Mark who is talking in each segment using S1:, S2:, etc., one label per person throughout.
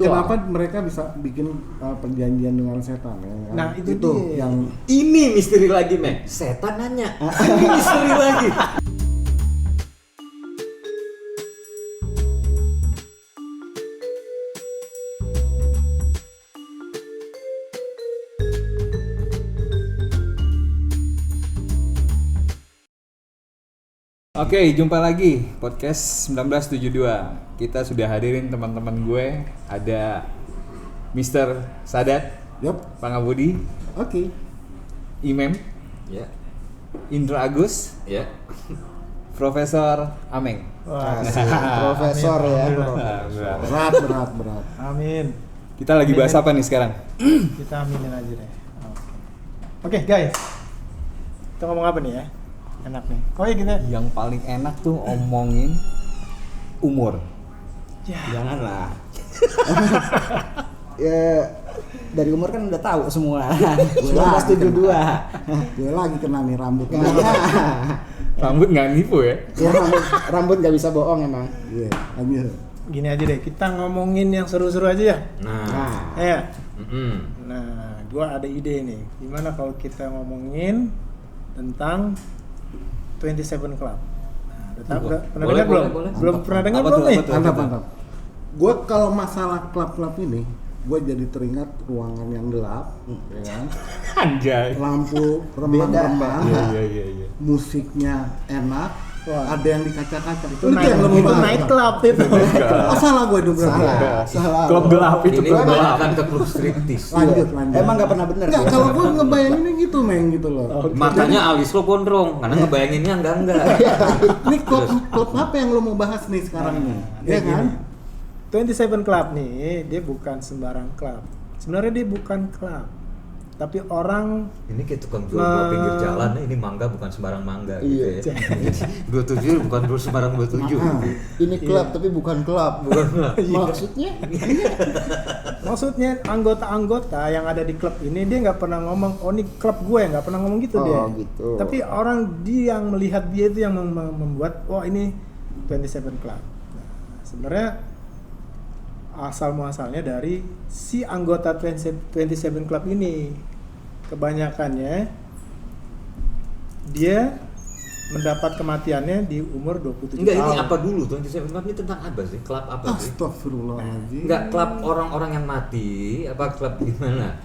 S1: Kenapa mereka bisa bikin perjanjian dengan setan ya?
S2: Nah, itu dia.
S1: Yang
S3: Ini misteri lagi, Mek. Setan nanya. Ini misteri lagi.
S4: Oke, jumpa lagi podcast 1972. Kita sudah hadirin teman-teman gue. Ada Mr. Sadat,
S1: yup,
S4: Pangabudi,
S1: oke.
S4: Imam,
S3: Ya.
S4: Indra Agus,
S3: Ya.
S4: Profesor Ameng.
S2: Wah,
S5: Profesor ya.
S1: Berat.
S2: amin.
S4: Kita lagi bahas apa nih sekarang?
S2: Kita aminin aja deh. Oke, guys. Kita ngomong apa nih ya? Enak nih. Oh iya kita.
S4: Yang paling enak tuh omongin umur.
S2: Ya.
S5: Janganlah. Ya dari umur kan udah tahu semua. 1972.
S1: Gue lagi kena nih rambut.
S4: Rambut nggak nipu ya?
S5: Ya rambut nggak bisa bohong emang.
S1: Iya, lanjut.
S2: Gini aja deh, kita ngomongin yang seru-seru aja ya.
S3: Nah.
S2: Ya.
S3: Mm-mm.
S2: Nah, gua ada ide nih. Gimana kalau kita ngomongin tentang 27 Club? Nah, udah pernah
S3: Boleh,
S2: dengar belum?
S3: boleh.
S2: Belum
S4: Mantap.
S2: pernah dengar
S4: Apa
S2: belum
S4: tuh,
S2: nih?
S4: apa tuh?
S1: Mantap. Gue kalau masalah klub-klub ini, gue jadi teringat ruangan yang gelap, ya kan?
S4: Anjay.
S1: Lampu remang-remang,
S4: Iya.
S1: musiknya enak,
S2: Wah.
S1: ada yang di kaca-kaca.
S2: Itu night club itu.
S1: Oh, salah gue dong berarti.
S5: Salah.
S4: Klub gelap itu
S3: Ini
S4: klub gelap.
S3: kebanyakan ke klub striptis.
S1: Lanjut.
S5: Emang nggak pernah bener.
S1: Nggak,
S5: dia.
S1: kalau gue ngebayanginnya gitu, Meng, gitu loh.
S3: Makanya alis lo gondrong, karena ngebayanginnya enggak.
S1: Ini klub apa yang lo mau bahas nih sekarang nih? Iya kan?
S2: 27 Club nih, dia bukan sembarang klub. Sebenarnya dia bukan klub. Tapi orang
S3: Ini kayak tukang jual buah pinggir jalan, ini mangga bukan sembarang mangga gitu ya. 27 bukan sembarang 27.
S5: Ini klub tapi bukan klub. Maksudnya?
S2: maksudnya anggota-anggota yang ada di klub ini dia nggak pernah ngomong, oh ini klub gue, nggak pernah ngomong gitu dia.
S5: Gitu.
S2: Tapi orang dia yang melihat dia itu yang membuat, wah ini 27 Club. Nah, sebenarnya asal muasalnya dari si anggota 27 Club ini. Kebanyakannya dia mendapat kematiannya di umur 27
S3: Enggak,
S2: tahun.
S3: ini apa dulu? 27 Club ini tentang apa sih? Klub apa sih?
S1: Astagfirullahaladzim.
S3: Enggak, klub orang-orang yang mati, apa klub gimana?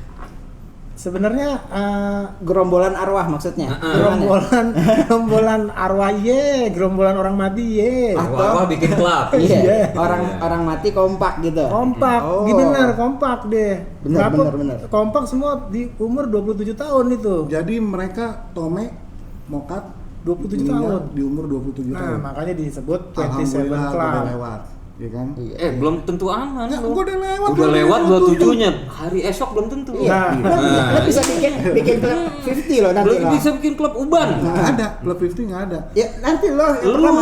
S2: Sebenarnya
S5: Gerombolan arwah maksudnya.
S2: gerombolan arwah gerombolan orang mati
S3: Arwah bikin klub.
S5: Iya.
S2: Iya.
S5: Orang mati kompak gitu.
S2: kompak,
S5: Oh.
S2: bener kompak deh.
S5: Bener,
S2: Kenapa
S5: bener.
S2: kompak semua di umur 27 tahun itu.
S1: Jadi mereka Tome Mokat
S2: 27
S1: meninggal
S2: tahun.
S1: di umur 27
S2: Nah,
S1: tahun.
S2: makanya disebut 27
S1: Alhamdulillah
S2: Club.
S1: udah lewat, ya kan?
S5: Iya.
S3: Belum tentu aman.
S1: Ya,
S3: lo.
S1: gua udah lewat.
S3: Udah
S1: gua
S3: lewat
S1: 27.
S3: 27-nya. Hari esok belum tentu.
S5: Iya.
S2: Nah.
S5: Lo bisa bikin klub 50 loh nanti
S3: Belum
S5: lo.
S3: bisa bikin klub uban.
S1: Nggak ada, Club 50 nggak ada.
S5: Ya nanti lo yang
S3: Lu
S5: pertama.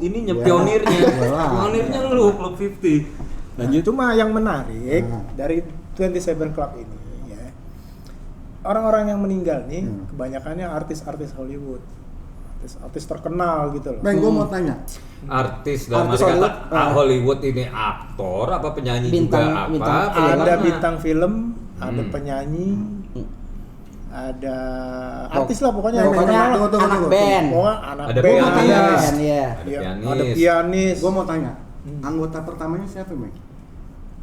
S3: ininya
S1: Gua.
S3: pionirnya.
S1: Gua.
S3: Pionirnya lu klub 50.
S2: Lanjut. Cuma yang menarik
S1: Nah.
S2: dari 27 Club ini ya. Orang-orang yang meninggal nih kebanyakannya artis-artis Hollywood. Artis terkenal gitu loh.
S1: Bang, gue mau tanya.
S3: Artis dalam
S5: Artis
S3: arti kata
S5: Hollywood,
S3: Hollywood ini aktor apa penyanyi
S5: Bintang-
S3: juga apa?
S5: bintang film.
S2: Ada
S3: Gimana?
S2: bintang film, ada penyanyi, ada artis lah pokoknya. yang
S5: Pokoknya
S2: terkenal.
S1: Tunggu.
S5: anak band.
S2: Pokoknya anak
S3: Ada
S2: band.
S3: pianis.
S2: Ada,
S5: Band, ya.
S3: Ada
S2: iya,
S3: pianis.
S2: ada pianis.
S1: Gue mau tanya. Anggota pertamanya siapa, Bang?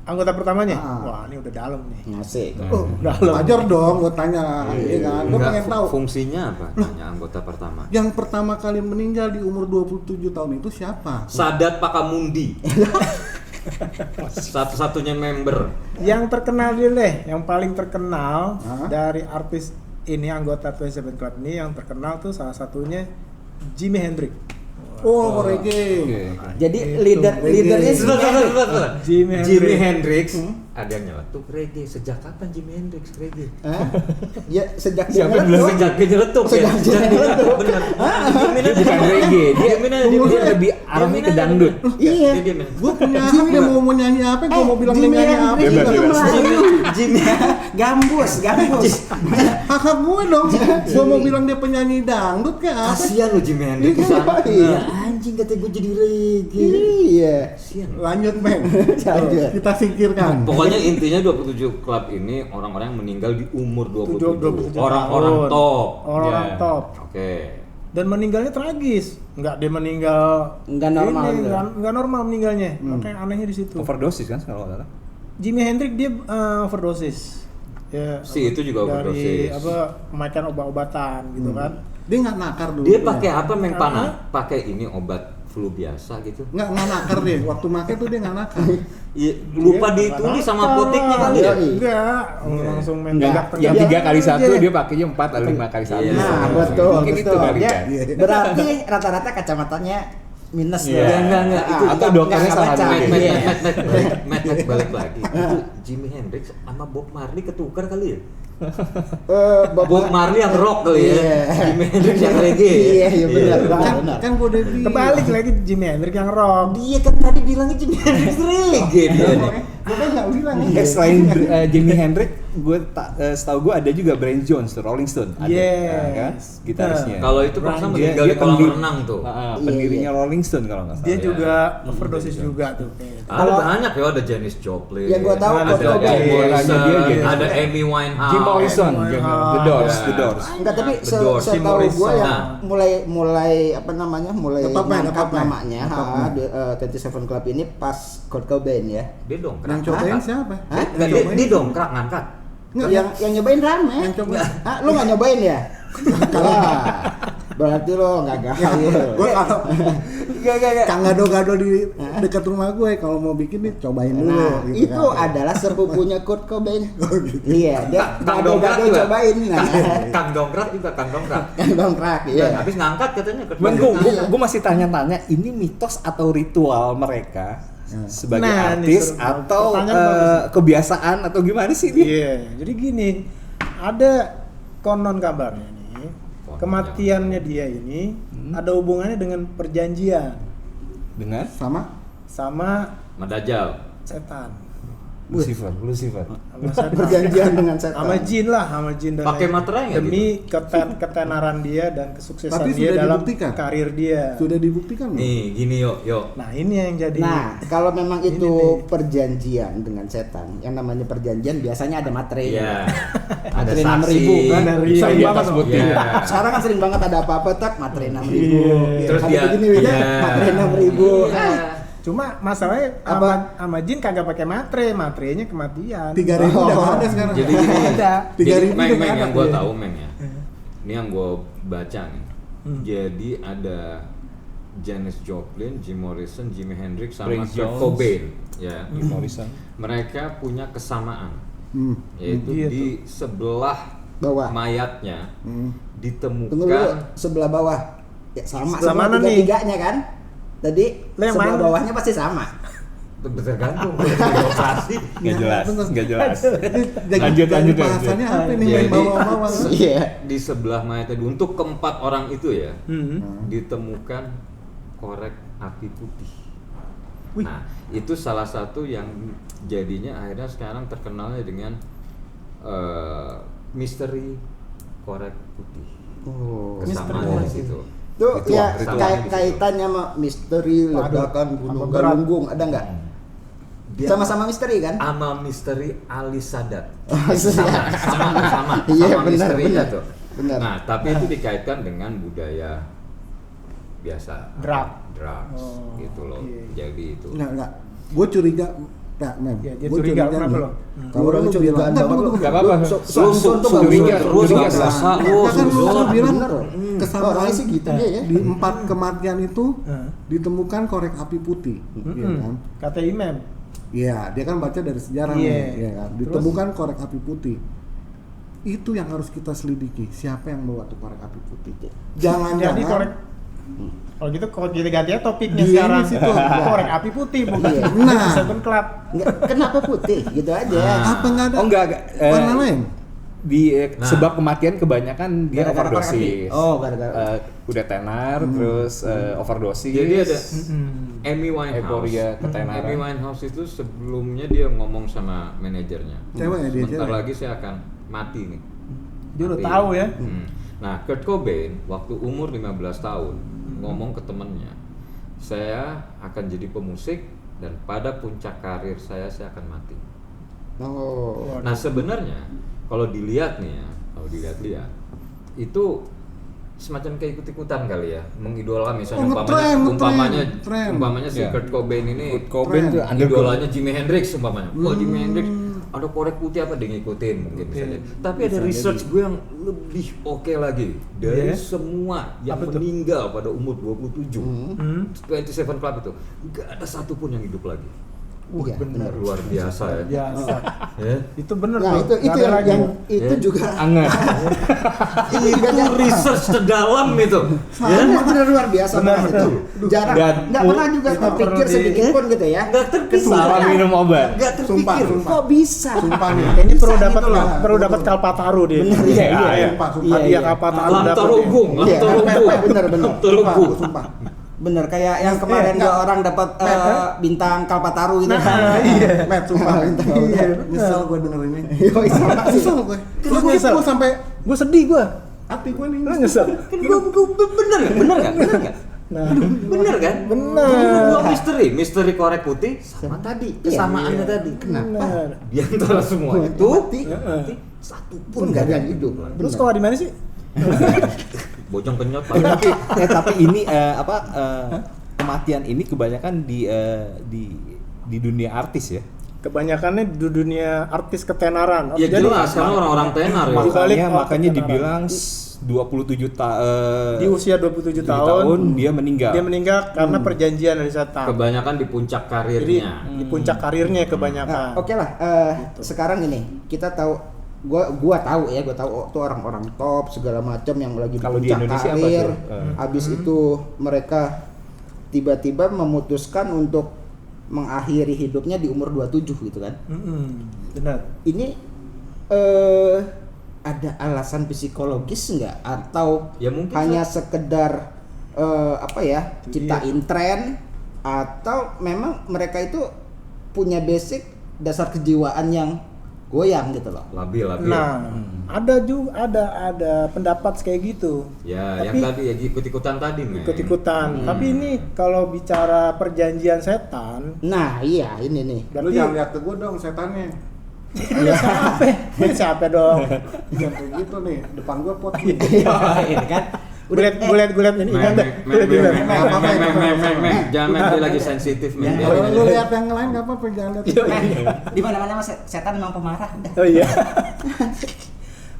S2: Anggota pertamanya?
S1: Ah.
S2: Wah, ini udah dalam nih.
S5: Ngasih.
S1: Oh,
S2: Dalam.
S1: wajar dong gue tanya. Iya kan? Gue
S3: Enggak,
S1: pengen tahu.
S3: fungsinya apa? Tanya anggota pertama.
S1: Yang pertama kali meninggal di umur 27 tahun itu siapa?
S3: Sadat Pakamundi. Satu-satunya member.
S2: Yang terkenal dulu deh, yang paling terkenal
S1: Hah?
S2: dari artis ini anggota 27 Club ini yang terkenal tuh salah satunya Jimi Hendrix.
S1: Oh, reggae.
S4: Oke.
S5: Jadi
S2: Itu,
S5: leadernya si
S3: Sebentar.
S2: Jimi
S3: Jimi
S2: Hendrix.
S3: Hendrix. Ada yang nyeletuk reggae. Sejak kapan Jimi Hendrix reggae?
S5: Hah? Ya sejak
S4: Siapa
S5: dia
S4: yang bilang
S5: ngeletuk.
S3: Sejak dia nyeletuk ya.
S5: Sejak dia
S3: Nyeletuk, benar.
S4: Dia bukan reggae, dia lebih arahnya ke dangdut.
S5: Iya.
S1: Gue punya hak dia mau nyanyi apa, gue mau bilang dia
S5: Jimi
S1: nyanyi apa.
S5: Hendrix
S4: Bebas,
S5: itu
S4: bebas.
S5: Melayu.
S3: Jimi
S5: Gambus.
S1: Hak gue dong. Gue mau bilang dia penyanyi dangdut kayak apa.
S3: Kasihan lu Jimi Hendrix.
S5: Iya.
S3: Nah,
S5: anjing kata gue jadi reggae. Iya.
S1: Lanjut men.
S5: Lanjut.
S1: Kita singkirkan.
S3: Pokoknya intinya 27 klub ini orang-orang yang meninggal di umur 27.
S2: 27
S3: Orang-orang
S2: tahun.
S3: top.
S2: Orang
S3: Ya.
S2: top.
S3: Oke.
S2: Dan meninggalnya tragis. Enggak dia meninggal
S5: Nggak normal
S2: ini,
S5: gitu.
S2: nggak normal meninggalnya. Makanya anehnya di situ.
S4: Overdosis kan kalau nggak salah.
S2: Jimi Hendrix dia overdosis. Ya,
S3: Si itu juga
S2: dari
S3: overdosis.
S2: pemakaian obat-obatan gitu kan.
S1: Dia nggak nakar dulu.
S3: Dia pakai apa Meng
S2: Karena-
S3: Pana? Pakai ini obat flu biasa gitu.
S1: Nggak nakar dia. Waktu make tuh dia nggak nakar.
S3: Iya, lupa
S2: Dia
S3: ditulis
S2: nggak
S3: sama
S2: nakal.
S3: apoteknya kali ya.
S5: Iya.
S2: Enggak, langsung main
S4: Enggak,
S2: tegak-tegak.
S4: yang 3 kali 1
S2: aja.
S4: dia pakainya 4 atau 5 kali 1.
S3: Iya.
S5: Nah, betul.
S4: Mungkin itu kali
S5: Dia
S4: kan.
S5: berarti rata-rata kacamatanya minus
S4: Iya.
S5: ya.
S3: Enggak, itu
S4: atau dokternya salah
S5: baca.
S4: nulis.
S5: Iya.
S3: Matt balik lagi. Itu Jimi Hendrix sama Bob Marley ketukar kali ya? Bob Marley yang rock kali ya.
S5: Iya.
S3: Jimi Hendrix yang reggae.
S5: Iya, iya benar,
S3: Iya.
S5: benar.
S1: Kan gue udah bilang.
S2: Kebalik lagi Jimi Hendrix yang rock.
S3: Dia kan tadi bilangnya Jimi Hendrix reggae dia nih.
S1: Gue kan nggak bilang nih.
S4: Selain Jimi Hendrix, setahu gue ada juga Brian Jones, tuh, Rolling Stone. Ada,
S2: Yes.
S4: kan? Gitarisnya.
S3: Kalau itu paksa
S2: Brian
S3: meninggal di kolam renang tuh.
S4: Pendirinya Rolling Stone kalau nggak salah.
S2: Dia
S3: Iya.
S2: juga overdosis juga tuh.
S3: Ada banyak ya, ada Janis Joplin.
S5: Yang gua tahu
S3: ada
S5: Kurt Cobain.
S3: Jim Morrison,
S4: Dia aja.
S3: ada Amy Winehouse.
S4: Jim Morrison, The Doors,
S3: Ya.
S4: The Doors.
S5: Enggak, tapi
S3: The Doors, Jim
S5: setahu
S3: Morrison.
S5: gue yang
S3: Nah.
S5: mulai apa namanya mulai
S1: Tetap main,
S5: ngangkat
S1: tetap main.
S5: namanya
S1: Tetap main.
S5: 27 Club ini pas Kurt Cobain ya.
S3: Dia dongkrak.
S1: Yang cobain
S3: ngangkat.
S1: siapa?
S5: Hah?
S3: Enggak, dia dongkrak ngangkat.
S1: Nggak,
S5: Yang nyobain rame.
S1: Yang coba.
S5: Hah, lu nggak nyobain ya? Wah, berarti lo nggak gahil.
S1: Gue kalau
S5: Gak.
S1: Kang gado-gado di dekat rumah gue kalau mau bikin nih cobain dulu.
S5: Nah,
S1: gitu
S5: itu
S1: kan.
S5: adalah sepupunya Kurt Cobain. Iya, dia
S3: Kang dongkrak
S5: gado-gado
S3: juga.
S5: cobain. Nah,
S3: Kang dongkrak juga Kang dongkrak.
S5: kan dongkrak, iya.
S3: Habis ngangkat katanya ke
S4: Cuman gue masih tanya-tanya, ini mitos atau ritual mereka sebagai
S2: Nah, ini
S4: artis
S2: seru.
S4: atau
S2: Pertanyaan bagus.
S4: kebiasaan atau gimana sih dia?
S2: Iya, jadi gini, ada konon kabarnya nih, kematiannya dia ini ada hubungannya dengan perjanjian
S4: Dengan
S1: Sama
S2: sama
S3: Madajal.
S2: setan.
S4: Lucifer.
S2: Sama setan.
S5: Perjanjian dengan setan.
S2: Sama jin lah, sama jin dan
S3: Pakai
S2: lain.
S3: materai nggak
S2: demi ketenaran dia dan kesuksesan
S1: Tapi
S2: dia
S1: sudah
S2: dalam
S1: dibuktikan?
S2: karir dia.
S1: sudah dibuktikan belum?
S3: Nih, gini yuk.
S2: Nah, ini yang jadi
S5: Nah, kalau memang
S2: Ini
S5: itu
S2: nih.
S5: perjanjian dengan setan, yang namanya perjanjian biasanya ada materai.
S3: Iya. Ada
S5: Materai
S3: saksi.
S5: 6.000 kan?
S2: Iya,
S5: Sering
S2: iya,
S5: banget
S2: sebutin.
S5: sebutin.
S3: Iya.
S5: Sekarang kan sering banget ada apa-apa tak materai 6.000.
S2: Iya.
S3: Terus
S5: Ada
S3: dia-
S5: begini Wida,
S3: iya.
S5: materai 6.000.
S3: Iya.
S2: cuma masalahnya sama jin kagak pakai materainya kematian.
S1: 3.000 udah ada sekarang.
S3: Jadi gini.
S2: Ada.
S1: 3.000
S3: Meng,
S1: udah
S3: Meng,
S1: ada.
S3: yang gue
S2: Iya.
S3: tahu Meng ya. Ini yang gue baca nih. Jadi ada Janis Joplin, Jim Morrison, Jimi Hendrix sama
S4: Brian
S3: Kurt
S4: Jones.
S3: Cobain. Ya.
S4: Jim Morrison.
S3: Mereka punya kesamaan,
S1: Hmm.
S3: yaitu
S2: Gitu.
S3: di sebelah
S5: Bawah.
S3: mayatnya
S1: Hmm.
S3: ditemukan.
S5: Tunggu dulu, sebelah bawah. Ya sama
S2: Sebelah
S5: semua
S2: mana nih?
S5: tiga-tiganya kan? Tadi
S2: Lah, yang
S5: sebelah
S2: mana?
S5: bawahnya pasti sama.
S3: Tergantung dari lokasi.
S4: Nggak jelas, nggak jelas.
S1: Lanjut,
S4: lanjut.
S1: Bahasannya apa nih
S3: Jadi
S1: main bawah-bawah?
S5: Iya.
S3: di sebelah mayatnya untuk keempat orang itu ya
S2: Hmm.
S3: ditemukan korek api putih.
S2: Wih.
S3: Nah itu salah satu yang jadinya akhirnya sekarang terkenalnya dengan misteri korek putih.
S5: Oh,
S3: Kesamaan di situ.
S5: itu ya
S3: Ritual di situ.
S5: kaitannya sama misteri ledakan gunung
S2: apa berat?
S5: galunggung ada nggak?
S3: Dia-
S5: Sama-sama misteri kan?
S3: Ama misteri Ali Sadat.
S5: Oh,
S3: sama
S5: Iya, benar,
S3: misterinya
S5: benar.
S3: tuh.
S5: Benar.
S3: Nah, tapi itu dikaitkan dengan budaya biasa.
S2: Drug.
S3: Drugs, gitu loh.
S2: iya.
S3: Jadi itu.
S1: Enggak. Gue curiga, enggak, Mem.
S2: Ya, dia
S1: Gua
S2: curiga, kenapa
S1: nih,
S2: lo?
S1: Kalau
S5: Orang
S1: lu
S5: curigaan
S1: bilang, enggak,
S5: banget
S1: tunggu,
S5: lu.
S1: tunggu.
S4: Nggak apa-apa.
S5: Suzon tuh bagus.
S4: curiga,
S3: terus
S4: curiga
S3: nggak
S4: sah.
S3: sah.
S1: Enggak kan lu
S3: Suzon.
S1: bilang
S5: Bener.
S1: kesamaan
S5: Orangnya sih gitu dia ya.
S1: di 4 kematian itu
S2: Hmm.
S1: ditemukan korek api putih, iya kan?
S2: Kata imam.
S1: Iya, dia kan baca dari sejarah
S2: Iya.
S1: nih, ya kan? Ditemukan korek api putih. Itu yang harus kita selidiki, siapa yang bawa tuh korek api putih. Jangan-jangan
S2: Jadi korek. Kalau gitu kalau kita ganti ya topiknya
S1: Dia
S2: sekarang.
S1: ini situ.
S2: Korek api putih bukan.
S5: Iya.
S1: Nah.
S2: Seven Club.
S5: Nggak, kenapa putih? Gitu aja.
S1: apa enggak ada
S4: Oh enggak,
S1: warna lain?
S4: di
S3: Nah.
S4: sebab kematian kebanyakan dia
S5: Gara-gara
S4: overdosis.
S5: Oh, gara-gara.
S4: Udah tenar, terus overdosis.
S3: Jadi ada
S2: Hmm.
S3: Amy Winehouse.
S4: Euforia ketenaran.
S3: Amy Winehouse itu sebelumnya dia ngomong sama manajernya.
S1: Cewek ya dia,
S3: Sebentar
S1: cewek?
S3: lagi saya akan mati nih.
S2: Dia udah
S3: Mati.
S2: tahu ya.
S3: Nah, Kurt Cobain waktu umur 15 tahun ngomong ke temennya, saya akan jadi pemusik dan pada puncak karir saya akan mati.
S5: Oh.
S3: Nah sebenarnya kalau dilihat nih ya, dilihat itu semacam kayak ikut-ikutan kali ya, mengidolakan misalnya umpamanya si
S4: Ya.
S3: Kurt Cobain ini
S4: Kurt Cobain tuh
S3: idolanya Jimi Hendrix umpamanya. Wah Jimi Hendrix ada korek putih apa dia ngikutin mungkin misalnya. Tapi ada research gue yang lebih oke lagi dari semua yang meninggal pada umur 27. 27 Club itu nggak ada satupun yang hidup lagi.
S5: Iya, benar.
S3: Luar biasa ya.
S2: Biasa.
S3: Ya.
S2: Itu bener
S5: Nah,
S2: tuh.
S5: itu
S2: Nggak ada
S5: yang,
S2: lagi.
S5: itu juga
S4: Anget.
S3: Itu research terdalam itu.
S5: benar luar biasa banget itu. Jarang,
S4: Dan
S5: nggak pernah juga
S2: kita
S5: kepikir
S2: perlu di-
S5: sedikit pun gitu ya.
S3: Nggak terpikir.
S4: Salah minum obat.
S3: Nggak
S1: Sumpah,
S3: terpikir.
S1: sumpah.
S5: Kok bisa?
S1: Sumpah nih.
S2: Kayaknya perlu
S5: Bisa
S2: dapat
S5: gitu loh.
S2: perlu dapat Kalpataru dia.
S5: Bener,
S2: Iya,
S5: iya,
S2: iya.
S1: Sumpah.
S2: Iya,
S5: Iya.
S2: Kalpataru
S3: Lam
S2: dapat.
S3: Tarogong, Lam
S5: Iya,
S3: Tarogong.
S5: bener.
S1: Sumpah.
S5: Bener kayak yang kemarin
S1: Nggak.
S5: orang dapat bintang Kalpataru gitu.
S1: Met, sumpah.
S5: Iya,
S1: Nyesel gue dengerin ini.
S5: Yoi, sama sih.
S1: Nyesel gue.
S2: Lu
S1: Gue
S2: nyesel?
S1: sampai
S2: Gue sedih gue.
S1: hati gue nih.
S2: Lu nyesel.
S3: Kan gue bener nggak?
S2: Nah,
S3: Bener kan?
S2: Bener.
S3: Dua misteri korek putih sama tadi kesamaannya tadi. Kenapa?
S2: bener.
S3: Di antara semua itu
S5: Mati.
S3: satu
S5: Pun
S3: pun
S5: nggak ada yang hidup.
S2: Lu sekolah di mana sih?
S3: Bojong kenyot
S4: Tapi ini kematian ini kebanyakan di dunia artis ya.
S2: Kebanyakannya di dunia artis ketenaran.
S3: Ya jelas karena orang-orang tenar ya.
S2: Di balik
S4: Makanya
S2: ketenaran.
S4: dibilang 27
S2: Di usia 27 tahun
S4: dia meninggal.
S2: dia meninggal karena perjanjian dari setan.
S3: Kebanyakan di puncak
S2: Jadi
S3: karirnya.
S2: di puncak karirnya kebanyakan.
S5: Nah, oke lah. Sekarang ini kita tahu, gua tahu tuh orang-orang top segala macam yang lagi di
S4: Kalau di
S5: puncak
S4: Indonesia apa
S5: karir.
S4: tuh?
S5: Habis itu mereka tiba-tiba memutuskan untuk mengakhiri hidupnya di umur 27 gitu kan.
S2: Benar.
S5: Ini ada alasan psikologis nggak atau
S3: Ya mungkin
S5: hanya sekedar ciptain tren, atau memang mereka itu punya basic dasar kejiwaan yang goyang gitu loh.
S3: Labil.
S2: Nah, ada juga ada pendapat kayak gitu.
S3: Ya,
S2: Tapi-
S3: yang tadi ya ikut-ikutan tadi, men.
S2: Ikut-ikutan. Tapi ini kalau bicara perjanjian setan,
S5: Nah iya ini nih.
S1: Lu
S2: berarti
S1: jangan lihat ke gue dong setannya.
S2: siapa dong?
S1: Jangan kayak gitu nih. Depan gue pot nih.
S5: Ini kan
S2: Gulet ini kan.
S3: Jangan main dia lagi sensitif, men.
S5: Ya.
S1: Kalau lu lihat yang lain nggak apa-apa, jangan lihat.
S5: di mana-mana mas setan memang pemarah.
S2: Oh iya.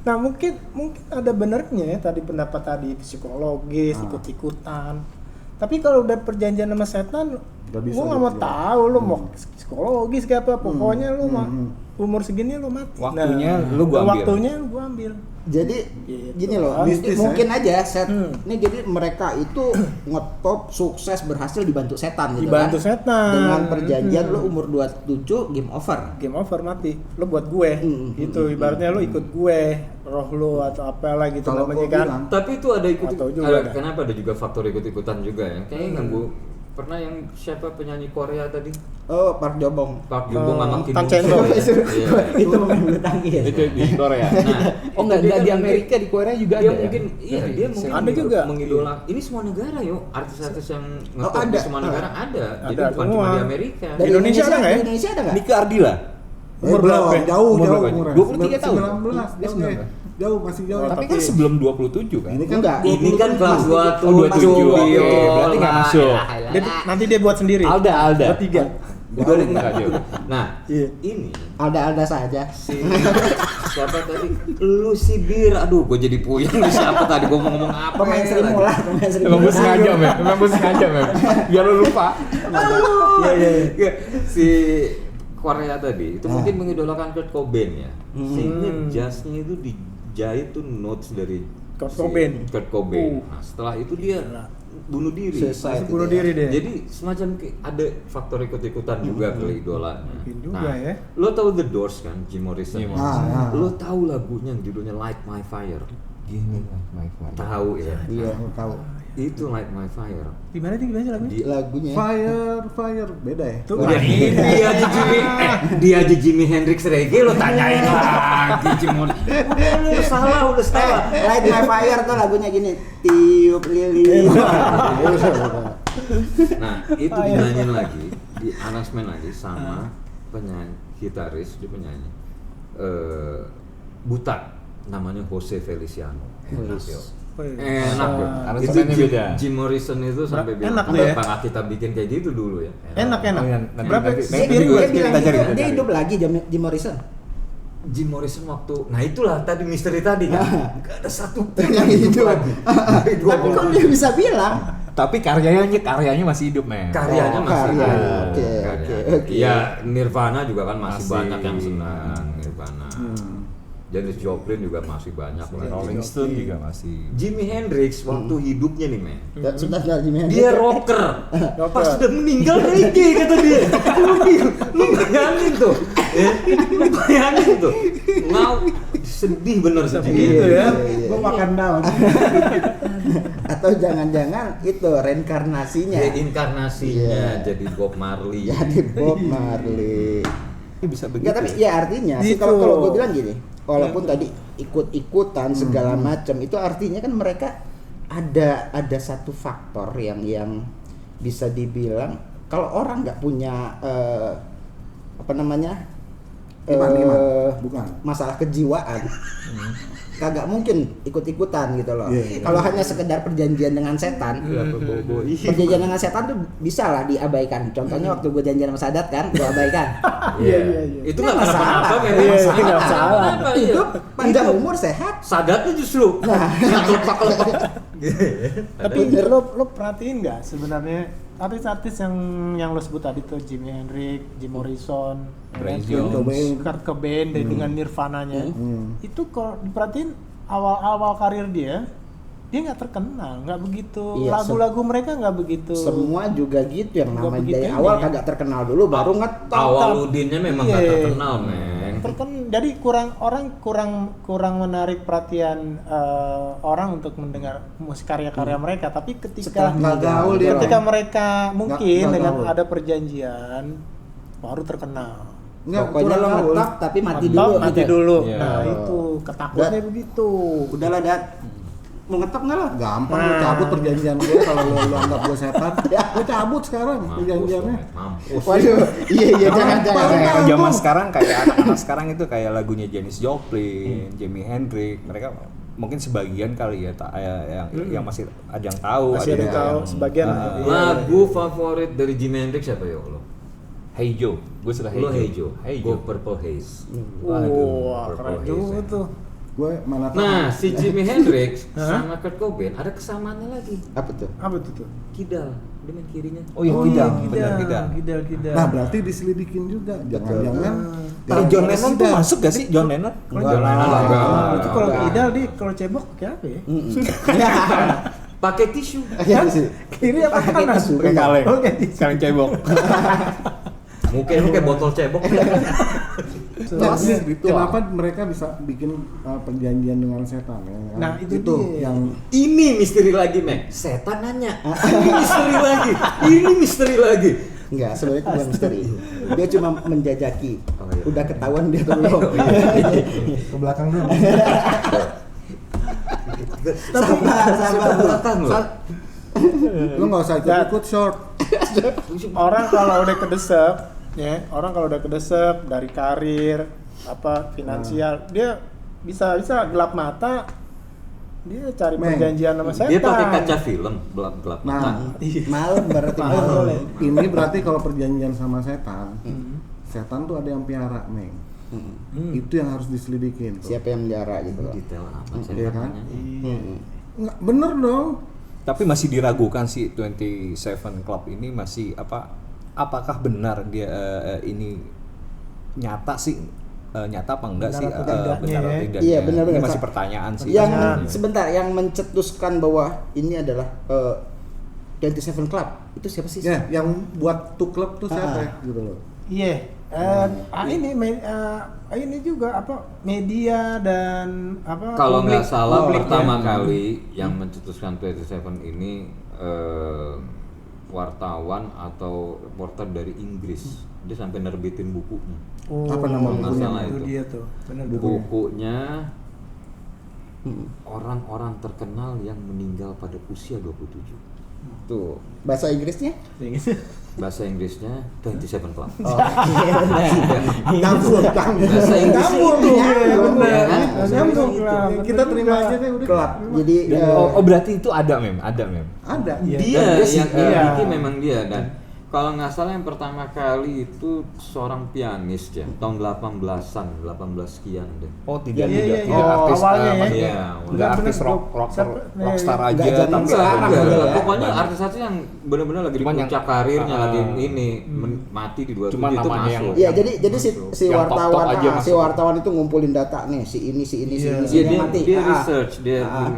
S2: Nah mungkin ada benernya ya tadi pendapat tadi psikologis ikut-ikutan. Tapi kalau udah perjanjian sama setan,
S1: Nggak bisa
S2: gua nggak mau
S1: gitu.
S2: tahu lu mau psikologis kayak apa. Pokoknya lu mau umur segini lu mati.
S4: Waktunya lu gua ambil.
S2: Waktunya gua ambil.
S5: Jadi
S2: Gitu.
S5: gini loh,
S1: Mistis,
S5: mungkin aja set.
S2: Hmm.
S5: Ini jadi mereka itu ngetop sukses berhasil dibantu setan gitu
S2: Dibantu
S5: kan.
S2: setan.
S5: Dengan perjanjian lu umur 27 game over.
S2: Game over mati. Lu buat gue. Gitu ibaratnya lu ikut gue, roh lu atau apalah gitu
S1: Kalau
S2: namanya
S1: gua
S2: kan.
S1: bilang,
S3: Tapi itu ada
S2: Atau juga ada.
S3: kenapa ada juga faktor ikut-ikutan juga ya? Kayaknya yang gue pernah yang siapa penyanyi Korea tadi?
S5: Oh, Park Jobong.
S3: Park Jubong sama Kim
S2: Tan
S3: Bong
S2: Cendol.
S3: Soe. Iya.
S5: Itu pemain bulu tangkis.
S4: Itu di Korea.
S3: Nah,
S4: Oh enggak
S3: itu dia
S4: di
S3: kan
S4: Amerika, di Korea juga
S3: dia
S4: ada.
S3: mungkin iya dia mungkin
S2: Ada juga.
S3: mengidola. Ini semua negara yuk, artis-artis yang
S5: Oh,
S3: ngetop di
S5: ada.
S3: semua negara ada. Jadi
S2: Ada
S3: bukan
S2: semua.
S3: cuma di Amerika.
S2: Dari Indonesia ada nggak ya?
S5: Di Indonesia ada nggak?
S4: Nika Ardila.
S2: Umur
S1: belum,
S2: berapa?
S1: jauh
S4: Umur berapa?
S1: umurnya.
S4: 23 tahun.
S1: 19,
S4: Dia
S1: jauh,
S4: 19.
S1: jauh masih jauh.
S2: Oh,
S4: Tapi
S2: tapi-
S4: kan sebelum 27 kan.
S1: Ini kan
S5: Enggak.
S3: Ini kan kelas 27.
S4: Oh, 27. Oke, berarti nggak masuk.
S2: Nanti dia buat sendiri.
S4: Alda.
S2: Bertiga.
S3: Udah deh
S4: Enggak jauh.
S3: Nah,
S2: Iya.
S3: ini
S5: Ada saja.
S3: si siapa tadi? Lu si Bir. Aduh, gue jadi puyeng nih siapa tadi gue mau ngomong apa?
S5: Pemain
S3: ya
S5: Sri Mulat, pemain Sri
S4: Emang gue
S5: Mulat.
S4: sengaja, Mem. Emang gue sengaja, Mem. Biar lu lupa.
S3: Iya. Si Korea tadi itu mungkin mengidolakan Kurt Cobain ya. Sehingga jasnya itu dijahit tuh notes dari
S2: Kurt
S3: si
S2: Cobain.
S3: Kurt Cobain. Nah, setelah itu dia bunuh diri.
S5: Suicide.
S2: Bunuh diri deh.
S3: Jadi semacam ada faktor ikut-ikutan juga kali idolanya.
S2: Mungkin juga ya.
S3: Lo tau The Doors kan, Jim Morrison.
S4: Jim Morrison.
S3: Lo tahu lagunya yang judulnya Light My Fire?
S4: Gini lah, my friend.
S3: Tahu ya?
S5: Iya, tahu.
S3: Itu Light My Fire.
S2: Gimana sih lagunya?
S3: Di-
S5: Lagunya.
S1: Fire beda ya.
S2: Tuh,
S3: Udah, dia aja Jimmy, dia aja Jimi Hendrix reggae lo tanyain lagi Jim Morrison. Udah salah.
S5: Light My Fire tuh lagunya gini, tiup lilin.
S3: Nah, itu dinyanyiin lagi, di arrangement lagi sama penyanyi gitaris, dia penyanyi buta, namanya Jose Feliciano. Enak yo. Enak yo.
S4: Aransemennya beda.
S3: Jim Morrison itu sampai bilang,
S2: Enak tuh ya?
S3: "Apakah kita bikin kayak gitu dulu ya?"
S2: Enak.
S4: Oh, iya, nanti-
S2: Berapa?
S4: nanti-
S5: Dia,
S4: nanti
S5: dia
S4: juga
S5: bilang
S4: kita cari,
S5: gitu,
S4: kita
S5: dia
S4: cari.
S5: hidup lagi Jim Morrison.
S3: Jim Morrison waktu, nah itulah tadi misteri tadi kan, gak ada satu pun
S5: Yang
S3: yang hidup
S5: hidup.
S3: lagi. Dari
S5: Tapi kok
S3: 27.
S5: dia bisa bilang?
S4: Tapi karyanya masih hidup, men.
S3: Karyanya
S5: Oh,
S3: masih
S5: karya.
S3: ada.
S5: Oke,
S3: Karya.
S5: oke.
S3: Iya, Nirvana juga kan masih
S4: Masih.
S3: banyak yang senang Nirvana. Janis Joplin juga masih banyak lah.
S4: Rolling Stone juga masih.
S3: Jimi Hendrix waktu hidupnya nih men,
S5: Sebentar Jimi Hendrix.
S3: dia rocker. Pas sudah meninggal reggae kata dia. Lu bayangin tuh, ya? Lu bayangin tuh, mau sedih bener sedih
S2: Gitu ya.
S5: Iya.
S1: Gua makan daun.
S5: Atau jangan-jangan itu reinkarnasinya.
S3: Reinkarnasinya
S5: Iya.
S3: jadi Bob Marley.
S5: Jadi Bob Marley.
S4: Bisa begitu.
S5: Enggak, tapi ya artinya sih
S2: Gitu.
S5: kalau gue bilang gini, walaupun tadi ikut-ikutan segala macam, itu artinya kan mereka ada satu faktor yang bisa dibilang kalau orang nggak punya apa namanya
S1: Iman. Bukan.
S5: masalah kejiwaan, kagak mungkin ikut-ikutan gitu loh.
S1: Iya, iya.
S5: Kalau hanya sekedar perjanjian dengan setan, perjanjian dengan setan tuh bisa lah diabaikan. Contohnya waktu gue janjian sama Sadat kan, gue abaikan.
S3: Iya.
S2: Iya.
S3: Itu
S5: Nggak
S3: nggak
S5: masalah.
S3: kenapa-napa memang.
S2: Iya,
S3: Nggak
S2: nggak
S3: masalah.
S2: masalah.
S3: Kenapa, iya.
S5: Hidup panjang umur sehat.
S3: Sadatnya justru yang kelepek-kelepek.
S2: Tapi lo perhatiin nggak sebenarnya artis-artis yang lo sebut tadi tuh Jimi Hendrix, Jim Morrison,
S4: Brian
S2: ya,
S4: Jones.
S2: Kurt Cobain dengan Nirvananya, itu kalau diperhatiin awal-awal karir dia nggak terkenal, nggak begitu,
S5: Iya,
S2: lagu-lagu mereka nggak begitu.
S5: Semua juga gitu yang
S2: Nggak
S5: namanya
S2: begitu
S5: dari
S2: ini.
S5: awal kagak terkenal dulu baru ngetop.
S3: Awaludinnya memang nggak
S2: Iya.
S3: terkenal men.
S2: Jadi kurang menarik perhatian orang untuk mendengar musik karya-karya mereka. Tapi ketika
S5: Setelah nggak gaul dia.
S2: ketika mereka mungkin
S1: nggak
S2: dengan
S1: gaul.
S2: ada perjanjian baru terkenal.
S1: Enggak,
S5: Pokoknya lo ngetop tapi mati dulu.
S2: Mati
S5: gitu.
S2: dulu.
S4: Iya.
S2: Nah itu ketakutannya begitu.
S5: Udahlah Dat. Mau ngetop nggak lo?
S1: gampang lu cabut perjanjian gue kalau lu anggap gue setan. Lu cabut sekarang perjanjiannya.
S3: Mampus.
S5: Waduh, iya jangan.
S4: Kayak zaman sekarang kayak anak-anak sekarang itu kayak lagunya Janis Joplin, Jimi Hendrix, mereka mungkin sebagian kali ya yang masih ada yang tahu,
S2: Masih ada yang tahu
S4: yang-
S2: sebagian.
S4: Ah.
S2: Iya.
S3: Lagu favorit dari Jimi Hendrix siapa ya lo?
S4: Hey Joe, gue suka
S3: Lo Hey Joe.
S4: Hey
S3: Gue
S4: Joe.
S3: Purple Haze.
S2: Wah,
S3: Purple
S2: keren juga
S3: Haze,
S2: tuh.
S1: Gue mana tahu.
S3: Nah, si Jimi Hendrix
S2: Hah?
S3: sama Kurt Cobain ada kesamaannya lagi.
S5: Apa tuh?
S2: Apa tuh tuh?
S3: Kidal, dia main kirinya.
S4: Oh iya, benar
S2: Kidal.
S1: Nah, berarti diselidikin juga. Jangan-jangan
S4: Kalau John Lennon tuh masuk gak sih John Lennon?
S3: John Lennon enggak.
S2: Itu kalau
S5: Enggak.
S2: Kidal di kalau cebok pakai apa ya?
S3: Pakai tisu.
S5: Iya sih.
S2: Kiri apa
S5: Pakai
S2: kanan?
S5: tisu.
S4: Pakai kaleng.
S2: Oke.
S4: Kaleng cebok.
S3: Mungkin lu kayak botol cebok.
S1: Nah,
S4: Jelas, ritual.
S1: kenapa mereka bisa bikin perjanjian dengan setan ya?
S2: Nah, itu dia.
S1: yang
S3: Ini misteri lagi, Mek. Setan nanya. Ini misteri lagi. Ini misteri lagi.
S5: Enggak, sebenarnya itu bukan misteri. Dia cuma menjajaki.
S3: Oh, iya.
S5: Udah ketahuan dia atau belum.
S1: ke belakang dulu.
S5: Sabar.
S3: Belakang lo.
S1: Lu nggak usah ikut short.
S2: Orang kalau udah kedesep, ya, orang kalau udah kedesep dari karir, apa finansial, dia bisa gelap mata, dia cari
S1: Meng,
S2: perjanjian sama setan.
S3: Dia pakai kaca film, gelap
S1: Nah,
S3: mata.
S5: Malam berarti
S2: Malam
S5: malam.
S2: boleh.
S1: ini berarti kalau perjanjian sama setan, setan tuh ada yang piara, Meng. Itu yang harus diselidikin. tuh.
S5: Siapa yang menjara gitu loh.
S3: Detail amat
S1: Iya kan?
S3: setannya.
S1: Nggak, bener dong.
S4: Tapi masih diragukan sih 27 Club ini masih apakah benar dia ini nyata sih nyata apa enggak
S2: Benar
S4: sih
S2: atau tidaknya,
S4: benar atau
S2: ya?
S4: tidaknya.
S5: Iya, benar-benar.
S4: Ini masih pertanyaan sih.
S5: Yang
S4: sebenarnya.
S5: sebentar yang mencetuskan bahwa ini adalah 27 Club. Itu siapa sih?
S1: Ya, yang buat tuh klub tuh siapa
S5: Ah.
S1: ya? Gitu loh.
S2: Iya. Ini juga apa media dan apa
S3: Kalau nggak salah
S2: publik
S3: pertama
S2: ya.
S3: kali yang mencetuskan 27 ini wartawan atau reporter dari Inggris. Dia sampai nerbitin bukunya.
S2: Oh,
S1: Apa nama
S3: Kalau nggak
S1: bukunya?
S3: salah
S2: itu
S3: itu.
S2: dia tuh. Benar.
S3: Bukunya orang-orang terkenal yang meninggal pada usia 27.
S5: Tuh. Bahasa Inggrisnya?
S3: Bahasa Inggrisnya 27 Club.
S5: Oh, iya benar.
S1: Nyambung.
S3: Bahasa Inggris
S1: Nyambung,
S3: itu.
S1: iya, benar.
S3: Ya kan?
S1: Nyambung.
S2: Club.
S1: Kita terima aja deh udah.
S5: Klub. Jadi
S4: Oh berarti itu ada mem.
S1: Ada.
S2: Iya.
S3: Dia yang
S2: iya.
S3: bikin memang dia, dan kalau nggak salah yang pertama kali itu seorang pianis ya, tahun 18-an, 18 sekian deh.
S4: Oh tidak
S2: Iya,
S4: tidak
S2: iya.
S4: artis
S2: Awalnya ya.
S4: maksudnya
S3: Iya,
S4: nggak
S2: awalnya.
S4: artis rockstar
S2: Nggak
S4: aja
S5: zaman
S4: tapi
S5: sekarang
S3: Enggak,
S5: gitu ya.
S3: pokoknya artis-artis yang benar-benar lagi di
S4: Cuman
S3: puncak
S4: yang-
S3: karirnya, lagi
S4: Ah.
S3: ini mati di 27
S4: Cuman
S3: itu
S4: namanya
S3: masuk.
S4: yang-
S5: Iya, jadi si
S4: Yang top-top
S5: wartawan
S4: aja
S5: si
S4: masuk.
S5: wartawan itu ngumpulin data nih, si ini
S2: Iya.
S5: si
S3: Iya,
S5: ini
S3: dia,
S5: mati.
S3: dia
S5: Ah.
S3: research dia,
S5: Ah.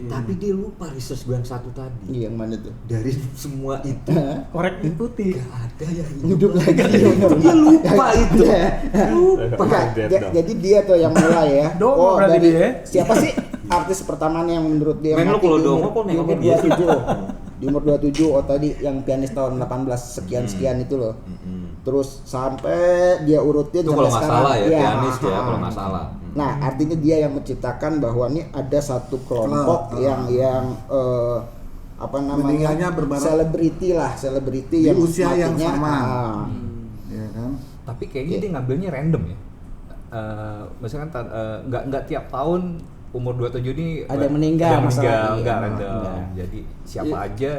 S3: tapi dia lupa research gue yang satu tadi.
S5: Iya, yang mana tuh?
S3: Dari semua itu
S2: Korek putih.
S3: gak ada yang
S5: Hidup lagi.
S3: dia lupa itu. Lupa.
S5: Enggak,
S4: Dead dong.
S5: jadi dia tuh yang mulai ya.
S2: Dongo berarti
S5: dari
S2: dia.
S5: siapa sih artis pertamanya yang menurut dia
S3: Men, lu
S5: mati
S3: kalau
S5: di umur-
S3: dongo kok
S5: di
S3: nengokin
S5: umur
S3: dia?
S5: 27. Di umur 27, oh tadi yang pianis tahun 18 sekian itu loh. Terus sampai dia urutin
S3: Itu
S5: sampai
S3: kalau nggak
S5: sekarang.
S3: salah ya,
S5: Iya,
S3: pianis ya,
S5: ah.
S3: kalau nggak salah.
S5: Nah, artinya dia yang menciptakan bahwa ini ada satu kelompok
S1: Klub,
S5: yang apa namanya?
S1: Meninggalnya berbareng.
S5: selebriti
S1: Di
S5: yang
S1: usia yang
S5: matinya,
S1: sama.
S5: ah.
S1: Ya kan?
S4: tapi kayaknya dia ngambilnya random ya. Maksudnya kan nggak tiap tahun umur 27 ini
S5: Ada yang meninggal, masalah.
S4: nggak
S5: Iya,
S4: random.
S5: enggak.
S4: Jadi siapa
S3: Iya.
S4: aja